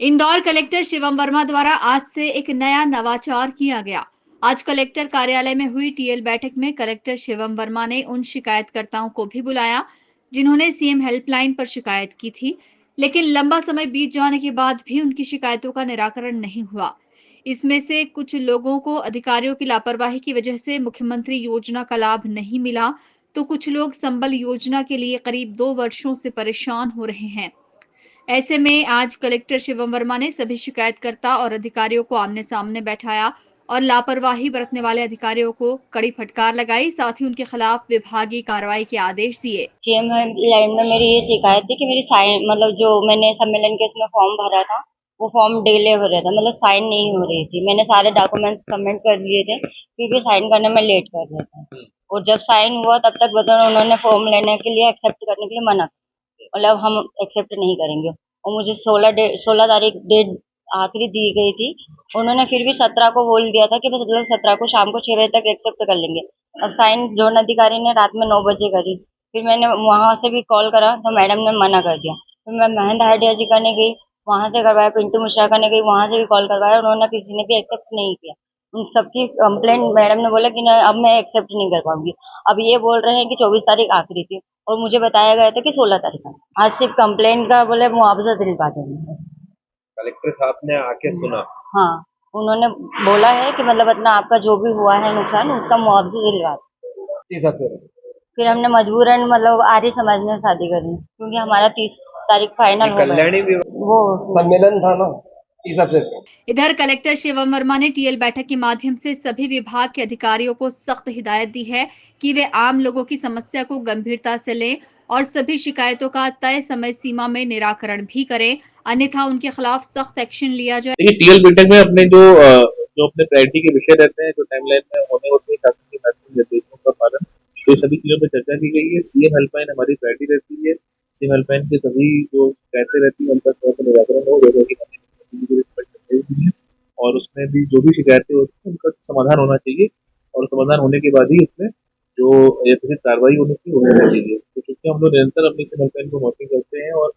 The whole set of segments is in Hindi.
इंदौर कलेक्टर शिवम वर्मा द्वारा आज से एक नया नवाचार किया गया। आज कलेक्टर कार्यालय में हुई टीएल बैठक में कलेक्टर शिवम वर्मा ने उन शिकायतकर्ताओं को भी बुलाया जिन्होंने सीएम हेल्पलाइन पर शिकायत की थी, लेकिन लंबा समय बीत जाने के बाद भी उनकी शिकायतों का निराकरण नहीं हुआ। इसमें से कुछ लोगों को अधिकारियों की लापरवाही की वजह से मुख्यमंत्री योजना का लाभ नहीं मिला, तो कुछ लोग संबल योजना के लिए करीब 2 वर्षों से परेशान हो रहे हैं। ऐसे में आज कलेक्टर शिवम वर्मा ने सभी शिकायतकर्ता और अधिकारियों को आमने-सामने बैठाया और लापरवाही बरतने वाले अधिकारियों को कड़ी फटकार लगाई, साथ ही उनके खिलाफ विभागीय कार्रवाई के आदेश दिए। सीएम लाइन में मेरी ये शिकायत थी कि मेरी साइन मतलब जो मैंने सम्मेलन के इसमें फॉर्म भरा था वो फॉर्म डिले हो रहा था, मतलब साइन नहीं हो रही थी। मैंने सारे डॉक्यूमेंट सबमिट कर दिए थे, फिर भी साइन करने में लेट कर रहे थे। और जब साइन हुआ तब तक बताओ उन्होंने फॉर्म लेने के लिए एक्सेप्ट करने के लिए मना कर, मतलब हम एक्सेप्ट नहीं करेंगे। और मुझे 16 तारीख डेट आखिरी दी गई थी। उन्होंने फिर भी 17 को बोल दिया था कि बस मतलब 17 को शाम को 6 बजे तक एक्सेप्ट कर लेंगे। अब साइन जोन अधिकारी ने रात में 9 बजे करी। फिर मैंने वहाँ से भी कॉल करा तो मैडम ने मना कर दिया। फिर मैं महेंद्र हार्डिया जी करने गई, वहाँ से करवाया, पिंटू मिश्रा करने गई, वहाँ से भी कॉल करवाया, उन्होंने किसी ने भी एक्सेप्ट नहीं किया। उन सबकी कंप्लेंट मैडम ने बोला कि नहीं अब मैं एक्सेप्ट नहीं कर पाऊंगी। अब ये बोल रहे हैं कि 24 तारीख आखिरी थी और मुझे बताया गया था कि 16 तारीख का। आज सिर्फ कंप्लेंट का बोले मुआवजा दिलवा देंगे बस। कलेक्टर साहब ने आके सुना। हाँ, उन्होंने बोला है कि मतलब इतना आपका जो भी हुआ है नुकसान उसका मुआवजा दिलवा दो। जी सर। फिर हमने मजबूरन मतलब आर्य समाज में शादी करी क्योंकि हमारा 30 तारीख फाइनल हो गया। कल्याणी भी वो सम्मेलन था ना, इस सबसे। इधर कलेक्टर शिवम वर्मा ने टीएल बैठक के माध्यम से सभी विभाग के अधिकारियों को सख्त हिदायत दी है कि वे आम लोगों की समस्या को गंभीरता से लें और सभी शिकायतों का तय समय सीमा में निराकरण भी करें, अन्यथा उनके खिलाफ सख्त एक्शन लिया जाए। देखिए टीएल बैठक में अपने जो अपने प्रायोरिटी के विषय रहते हैं, जो टाइमलाइन में होने होते हैं, शासन के शासन निर्देशों का पालन, तो ये सभी चीजों पर चर्चा की गई है। सीएम हेल्पलाइन हमारी प्रायोरिटी रहती है। सीएम हेल्पलाइन के सभी जो शिकायतें रहती है उनका समय पर निराकरण हो, जैसे कि और उसमें भी जो भी शिकायतें होती है उनका समाधान होना चाहिए और समाधान होने के बाद ही इसमें जो यथोचित कार्रवाई होनी चाहिए होनी चाहिए। तो क्योंकि हम लोग निरंतर अपनी सीएम हेल्पलाइन को मॉनिटरिंग करते हैं और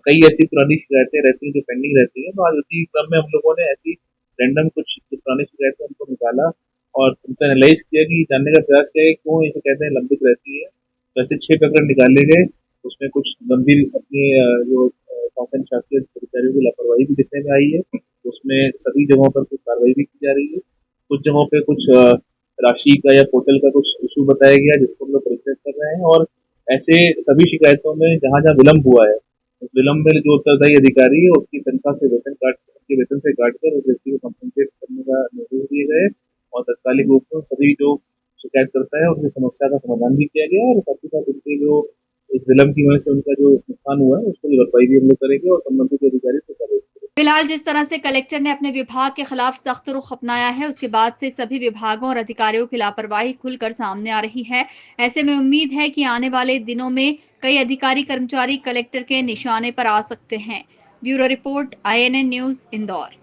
कई ऐसी पुरानी शिकायतें रहती हैं जो पेंडिंग रहती हैं, तो आज उसी क्रम में हम लोगों ने ऐसी रैंडम कुछ पुरानी शिकायतें उनको निकाला और उनको एनालाइज किया कि जानने का प्रयास किया कि क्यों ये शिकायतें लंबित रहती है। वैसे 6 प्रकरण निकाले गए, उसमें कुछ गंभीर अपने जो शासन शासकीय अधिकारियों की लापरवाही भी दिखने में आई है। उसमें सभी जगहों पर कुछ कार्रवाई भी की जा रही है। कुछ जगहों पे कुछ राशि का या पोर्टल का कुछ इशू बताया गया जिसको हम लोग परीक्षित कर रहे हैं और ऐसे सभी शिकायतों में जहाँ जहाँ विलम्ब हुआ है, उस विलम्ब में जो उत्तरदायी अधिकारी है उसकी तनख्वाह से वेतन से काटकर उस व्यक्ति को कंपनसेट करने का निर्देश दिए गए और तत्कालिक रूप से सभी जो शिकायत करता है उनकी समस्या का समाधान भी किया गया और साथ ही साथ उनके जो इस विलम्ब की वजह से उनका जो नुकसान हुआ है उसको भरपाई भी हम लोग करेंगे और संबंधित अधिकारी से करेंगे। फिलहाल जिस तरह से कलेक्टर ने अपने विभाग के खिलाफ सख्त रुख अपनाया है, उसके बाद से सभी विभागों और अधिकारियों की लापरवाही खुलकर सामने आ रही है। ऐसे में उम्मीद है कि आने वाले दिनों में कई अधिकारी कर्मचारी कलेक्टर के निशाने पर आ सकते हैं। Bureau report, INN news, Indore.